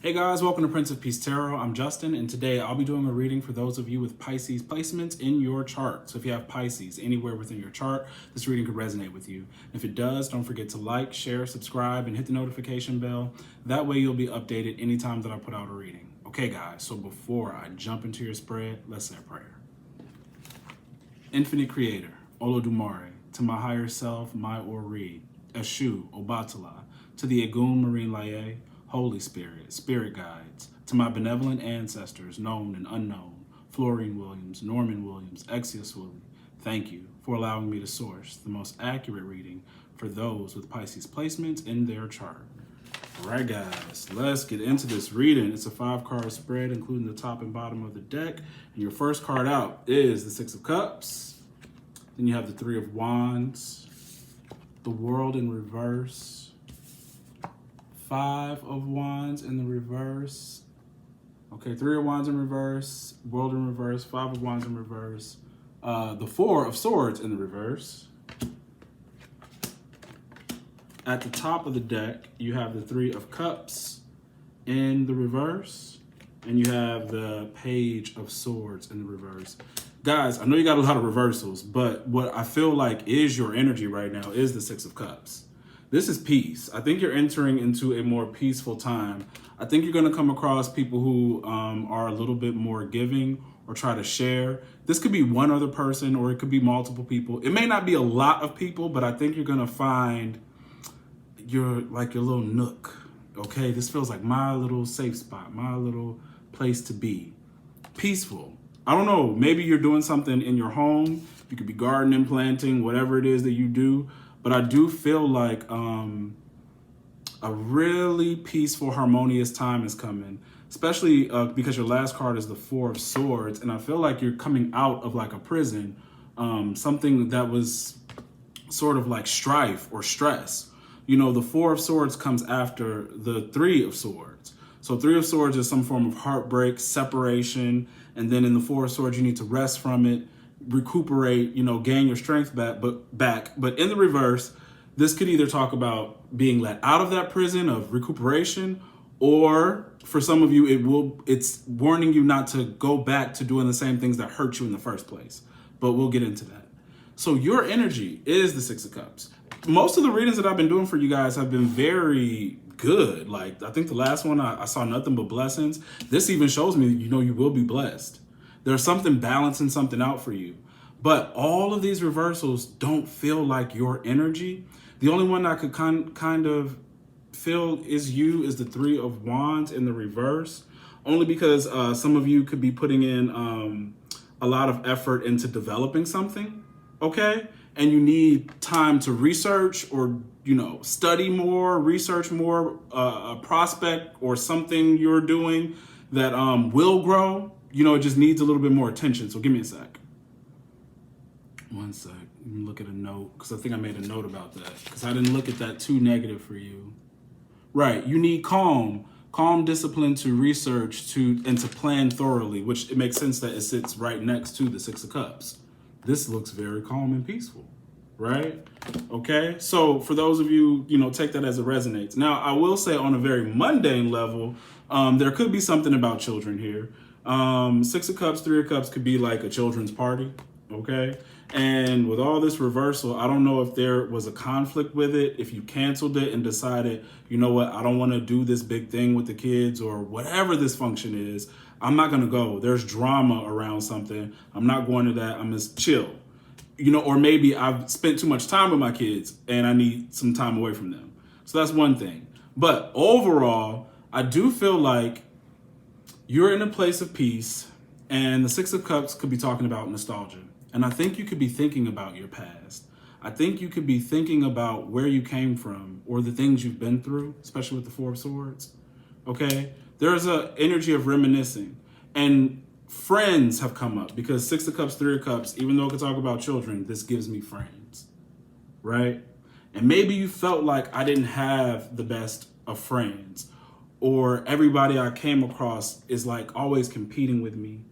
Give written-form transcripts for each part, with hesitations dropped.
Hey guys, welcome to Prince of Peace Tarot. I'm Justin, and today I'll be doing a reading for those of you with Pisces placements in your chart. So if you have Pisces anywhere within your chart, this reading could resonate with you. If it does, don't forget to like, share, subscribe, and hit the notification bell. That way you'll be updated anytime that I put out a reading. Okay guys, so before I jump into your spread, let's say a prayer. Infinite Creator, Olodumare, to my higher self, my Ori, Eshu, Obatala, to the Egun Marine Laye, Holy Spirit, Spirit Guides, to my benevolent ancestors, known and unknown, Florine Williams, Norman Williams, Exius Willie, thank you for allowing me to source the most accurate reading for those with Pisces placements in their chart. All right, guys, let's get into this reading. It's a 5-card spread, including the top and bottom of the deck. And your first card out is the 6 of Cups. Then you have the 3 of Wands, the World in reverse, 5 of Wands in the reverse. Okay, 3 of Wands in reverse, World in reverse, 5 of Wands in reverse, the 4 of Swords in the reverse. At the top of the deck, you have the 3 of Cups in the reverse, and you have the Page of Swords in the reverse. Guys, I know you got a lot of reversals, but what I feel like is your energy right now is the 6 of Cups. This is peace. I think you're entering into a more peaceful time. I think you're going to come across people who are a little bit more giving or try to share. This could be one other person or it could be multiple people. It may not be a lot of people, but I think you're going to find your little nook. Okay, this feels like my little safe spot, my little place to be. Peaceful. I don't know, maybe you're doing something in your home. You could be gardening, planting, whatever it is that you do. But I do feel like a really peaceful, harmonious time is coming, especially because your last card is the 4 of Swords. And I feel like you're coming out of like a prison, something that was sort of like strife or stress. You know, the 4 of Swords comes after the 3 of Swords. So 3 of Swords is some form of heartbreak, separation. And then in the 4 of Swords, you need to rest from it, recuperate, you know, gain your strength back. But in the reverse, this could either talk about being let out of that prison of recuperation, or for some of you, it's warning you not to go back to doing the same things that hurt you in the first place. But we'll get into that. So your energy is the 6 of Cups. Most of the readings that I've been doing for you guys have been very good. Like, I think the last one, I saw nothing but blessings. This even shows me, you know, you will be blessed. There's something balancing something out for you. But all of these reversals don't feel like your energy. The only one I could kind of feel is the 3 of Wands in the reverse. Only because some of you could be putting in a lot of effort into developing something, okay? And you need time to research or, you know, study more, research more, a prospect or something you're doing that will grow. You know, it just needs a little bit more attention. So give me a sec. One sec. Let me look at a note, because I think I made a note about that, because I didn't look at that too negative for you. Right. You need calm discipline to research and to plan thoroughly, which it makes sense that it sits right next to the 6 of Cups. This looks very calm and peaceful, right? Okay. So for those of you, you know, take that as it resonates. Now, I will say on a very mundane level, there could be something about children here. 6 of Cups, 3 of Cups could be like a children's party, okay? And with all this reversal, I don't know if there was a conflict with it, if you canceled it and decided, you know what, I don't want to do this big thing with the kids or whatever this function is. I'm not going to go. There's drama around something. I'm not going to that. I'm just chill. You know, or maybe I've spent too much time with my kids and I need some time away from them. So that's one thing. But overall, I do feel like you're in a place of peace, and the 6 of Cups could be talking about nostalgia. And I think you could be thinking about your past. I think you could be thinking about where you came from or the things you've been through, especially with the 4 of Swords. Okay? There's an energy of reminiscing. And friends have come up, because 6 of Cups, 3 of Cups, even though it could talk about children, this gives me friends. Right? And maybe you felt like I didn't have the best of friends, or everybody I came across is like always competing with me,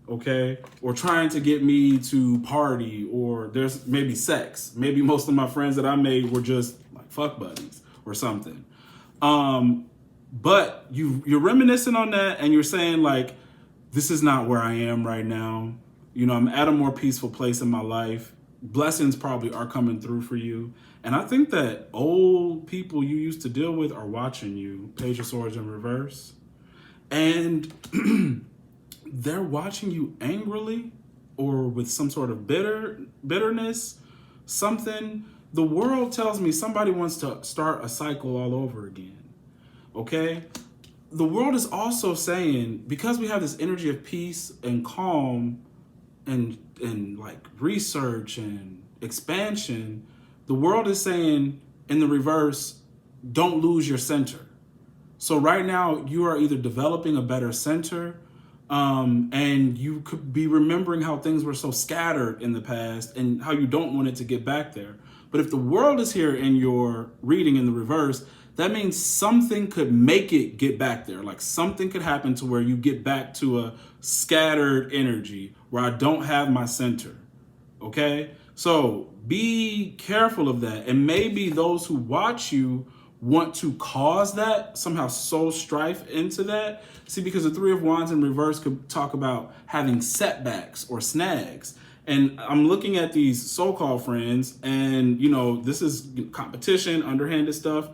okay? Or trying to get me to party, or there's maybe sex. Maybe most of my friends that I made were just like fuck buddies or something. But you're reminiscing on that, and you're saying like, this is not where I am right now. You know, I'm at a more peaceful place in my life. Blessings probably are coming through for you. And I think that old people you used to deal with are watching you. Page of Swords in reverse. And they're watching you angrily or with some sort of bitterness, something. The world tells me somebody wants to start a cycle all over again. Okay? The world is also saying, because we have this energy of peace and calm and like research and expansion, the world is saying in the reverse, don't lose your center. So right now you are either developing a better center, and you could be remembering how things were so scattered in the past and how you don't want it to get back there. But if the world is here in your reading in the reverse, that means something could make it get back there. Like something could happen to where you get back to a scattered energy where I don't have my center. Okay? So be careful of that. And maybe those who watch you want to cause that, somehow sow strife into that. See, because the Three of Wands in reverse could talk about having setbacks or snags. And I'm looking at these so-called friends, and you know, this is competition, underhanded stuff.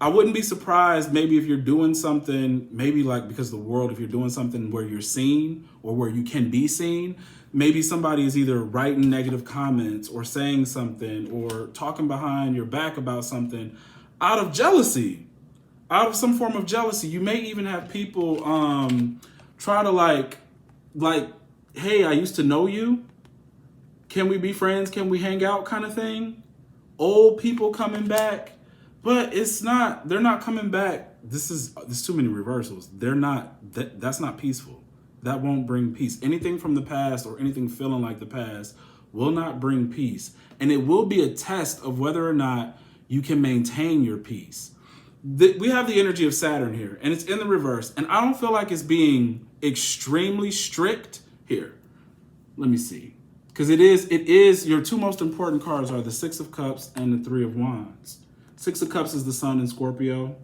I wouldn't be surprised maybe if you're doing something, maybe like because of the world, if you're doing something where you're seen or where you can be seen, maybe somebody is either writing negative comments or saying something or talking behind your back about something out of jealousy, out of some form of jealousy. You may even have people try to like, hey, I used to know you. Can we be friends? Can we hang out kind of thing? Old people coming back. But it's not, they're not coming back. There's too many reversals. That's not peaceful. That won't bring peace. Anything from the past or anything feeling like the past will not bring peace. And it will be a test of whether or not you can maintain your peace. We have the energy of Saturn here, and it's in the reverse. And I don't feel like it's being extremely strict here. Let me see. Because it is, your two most important cards are the Six of Cups and the Three of Wands. Six of Cups is the Sun in Scorpio.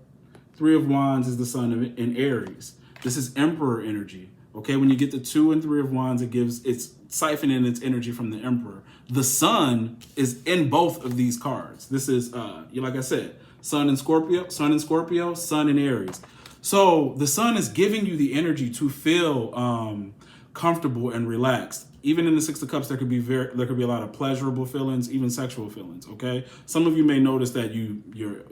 Three of Wands is the Sun in Aries. This is Emperor energy. Okay, when you get the 2 and 3 of Wands, it's siphoning its energy from the Emperor. The Sun is in both of these cards. This is, like I said, Sun in Scorpio, Sun in Aries. So the Sun is giving you the energy to feel comfortable and relaxed. Even in the Six of Cups, there could be a lot of pleasurable feelings, even sexual feelings. Okay, some of you may notice that you're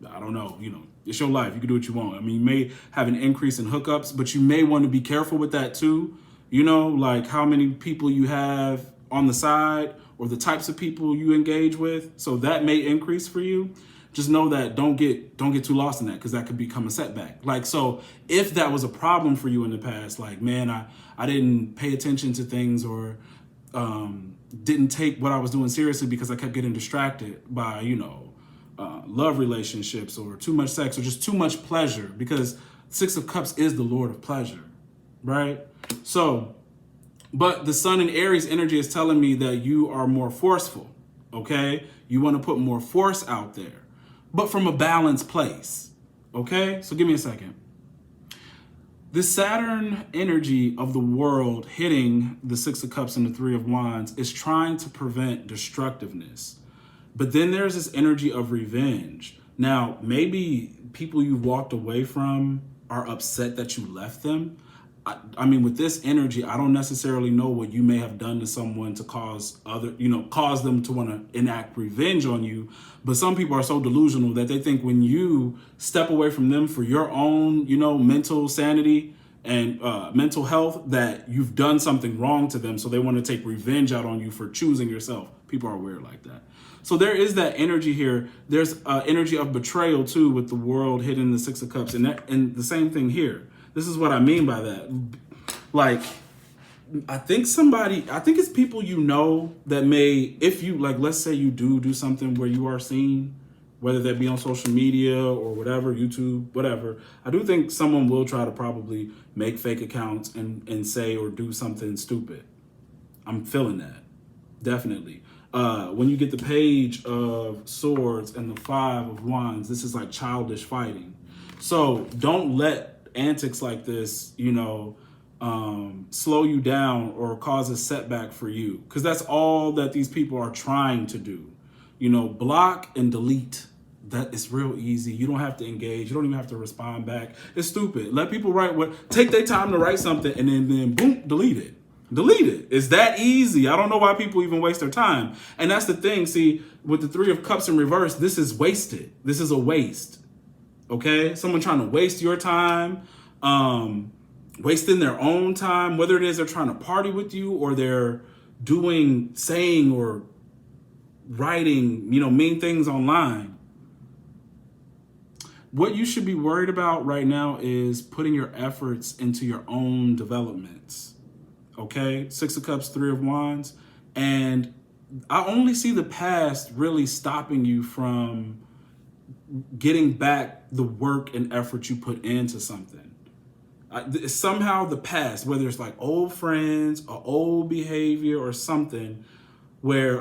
I don't know, it's your life. You can do what you want. I mean, you may have an increase in hookups, but you may want to be careful with that too. Like how many people you have on the side or the types of people you engage with. So that may increase for you. Just know that don't get too lost in that, because that could become a setback. Like, so if that was a problem for you in the past, like, man, I didn't pay attention to things or didn't take what I was doing seriously because I kept getting distracted by, love relationships or too much sex or just too much pleasure, because Six of Cups is the Lord of pleasure, right? So, but the Sun in Aries energy is telling me that you are more forceful, okay? You want to put more force out there, but from a balanced place, okay? So give me a second. The Saturn energy of the world hitting the Six of Cups and the Three of Wands is trying to prevent destructiveness. But then there's this energy of revenge. Now, maybe people you've walked away from are upset that you left them. I mean, with this energy, I don't necessarily know what you may have done to someone to cause them to want to enact revenge on you. But some people are so delusional that they think when you step away from them for your own, mental sanity and mental health, that you've done something wrong to them. So they want to take revenge out on you for choosing yourself. People are weird like that. So there is that energy here. There's energy of betrayal too, with the world hitting the Six of Cups, and the same thing here. This is what I mean by that. Like, I think it's people that may, if you, like, let's say you do something where you are seen, whether that be on social media or whatever, YouTube, whatever. I do think someone will try to probably make fake accounts and say or do something stupid. I'm feeling that, definitely. When you get the Page of Swords and the Five of Wands, this is like childish fighting. So don't let antics like this, slow you down or cause a setback for you. Because that's all that these people are trying to do. Block and delete. That is real easy. You don't have to engage. You don't even have to respond back. It's stupid. Let people take their time to write something and then boom, delete it. Delete it. It's that easy. I don't know why people even waste their time. And that's the thing. See, with the Three of Cups in reverse, this is wasted. This is a waste. Okay? Someone trying to waste your time, wasting their own time, whether it is they're trying to party with you or they're saying or writing, mean things online. What you should be worried about right now is putting your efforts into your own developments. Okay? 6 of Cups, 3 of Wands. And I only see the past really stopping you from getting back the work and effort you put into something. Somehow the past, whether it's like old friends or old behavior or something, where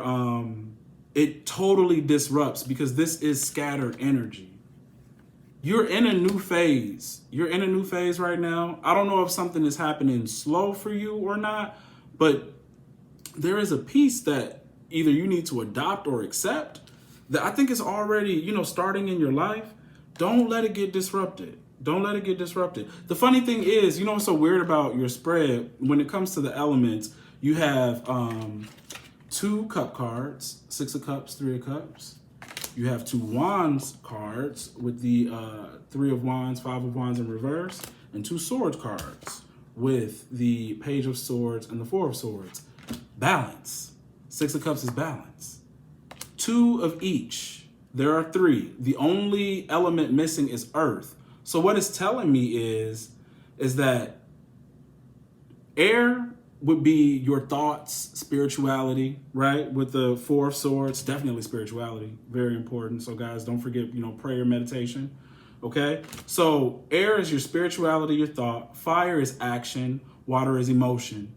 it totally disrupts, because this is scattered energy. You're in a new phase. You're in a new phase right now. I don't know if something is happening slow for you or not, but there is a piece that either you need to adopt or accept that I think is already, starting in your life. Don't let it get disrupted. Don't let it get disrupted. The funny thing is, what's so weird about your spread, when it comes to the elements, you have 2 cup cards, 6 of Cups, 3 of Cups. You have 2 Wands cards with the 3 of Wands, 5 of Wands in reverse, and 2 Swords cards with the Page of Swords and the 4 of Swords. Balance. 6 of Cups is balance. 2 of each. There are 3. The only element missing is Earth. So what it's telling me is that air would be your thoughts, spirituality, right? With the 4 of Swords, definitely spirituality, very important. So guys, don't forget, prayer, meditation, okay? So air is your spirituality, your thought. Fire is action. Water is emotion.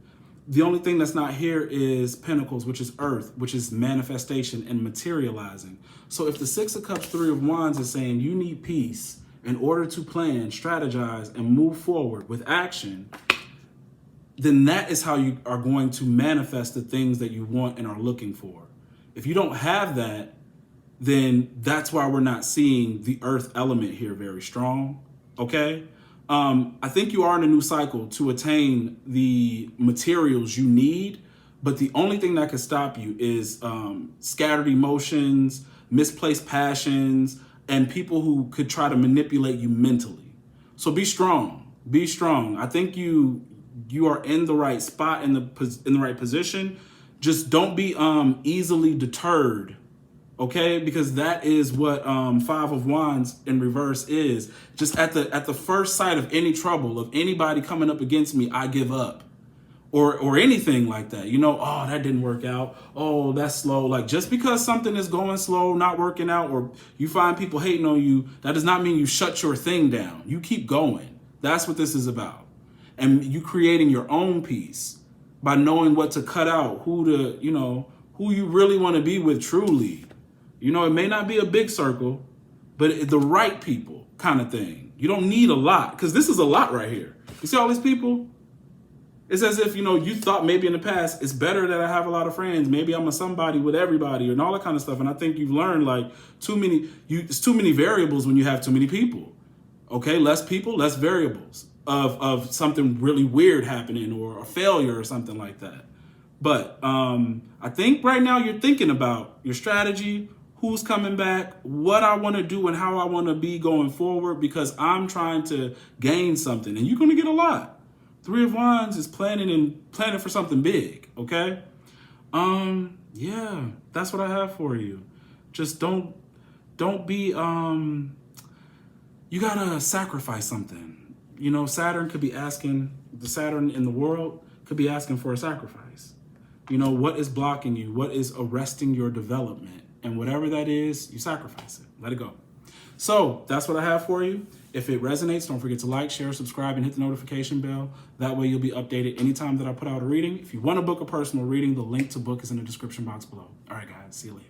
The only thing that's not here is Pentacles, which is Earth, which is manifestation and materializing. So if the 6 of Cups, 3 of Wands is saying you need peace in order to plan, strategize, and move forward with action, then that is how you are going to manifest the things that you want and are looking for. If you don't have that, then that's why we're not seeing the Earth element here very strong, okay? I think you are in a new cycle to attain the materials you need, but the only thing that can stop you is scattered emotions, misplaced passions, and people who could try to manipulate you mentally. So be strong. Be strong. I think you are in the right spot, in the right position. Just don't be easily deterred, okay? Because that is what 5 of Wands in reverse is. Just at the first sight of any trouble, of anybody coming up against me, I give up. Or anything like that. Oh, that didn't work out. Oh, that's slow. Like, just because something is going slow, not working out, or you find people hating on you, that does not mean you shut your thing down. You keep going. That's what this is about. And you creating your own peace by knowing what to cut out, who you really want to be with truly. It may not be a big circle, but the right people kind of thing. You don't need a lot, because this is a lot right here. You see all these people? It's as if, you thought maybe in the past, it's better that I have a lot of friends. Maybe I'm a somebody with everybody and all that kind of stuff. And I think you've learned it's too many variables when you have too many people. Okay, less people, less variables of something really weird happening or a failure or something like that. But I think right now you're thinking about your strategy, who's coming back, what I want to do and how I want to be going forward, because I'm trying to gain something, and you're going to get a lot. 3 of Wands is planning for something big, okay? Yeah, that's what I have for you. Just don't be, you gotta sacrifice something. Saturn could be asking, the Saturn in the world could be asking for a sacrifice. What is blocking you? What is arresting your development? And whatever that is, you sacrifice it. Let it go. So that's what I have for you. If it resonates, don't forget to like, share, subscribe, and hit the notification bell. That way you'll be updated anytime that I put out a reading. If you want to book a personal reading, the link to book is in the description box below. All right, guys, see you later.